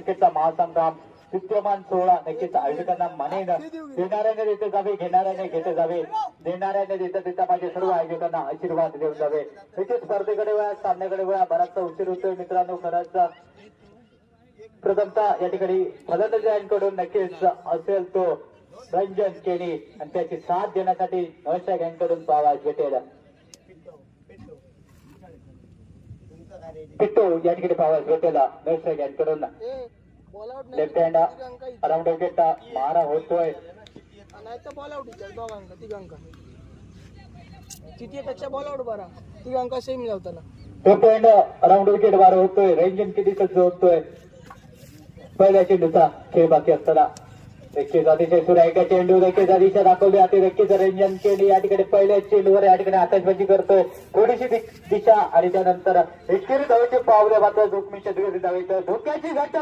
क्रिकेटचा महासंग्राम विद्यमान 16 नक्कीच आयोजकांना मानेन देणाऱ्याने देते जावे, घेणाऱ्याने घेते जावे, देणाऱ्याने देता माझे सर्व आयोजकांना आशीर्वाद देऊन जावे. नक्कीच स्पर्धेकडे वळा, सामन्याकडे वळा. बराचसा उशीर होतोय मित्रांनो. खरंच प्रथमता या ठिकाणी फलंदाजांकडून नक्कीच असेल तो रंजन केणी आणि त्याची साथ देण्यासाठी नवशा गँगकडून पाहावयास भेटेल. पिट्टू या ठिकाणी पाहावयास भेटेल नवशा गँगकडून. लेफ्ट हँड अराउंड विकेट मारा होतोय. बॉल आउट दोघांका तिघांका चिठीपेक्षा बॉल आउट बरा तिघांका सेम लावताना लेफ्ट हँड अराउंड विकेट मारा होतोय. रंजन केणी सज्ज होतोय. पहिल्या चेंडूचा खेळ बाकी असताना नक्कीच अतिशय सुरेख चेंडू नक्कीच दिशा दाखवली जाते. नक्कीच रंजन केणी या ठिकाणी पहिल्या चेंडूवर या ठिकाणी आकाशबाजी करतोय. थोडीशी दिशा आणि त्यानंतर एकेरी धावेचे पावले मात्र जोखमीच्या धावेत धोक्याची घटना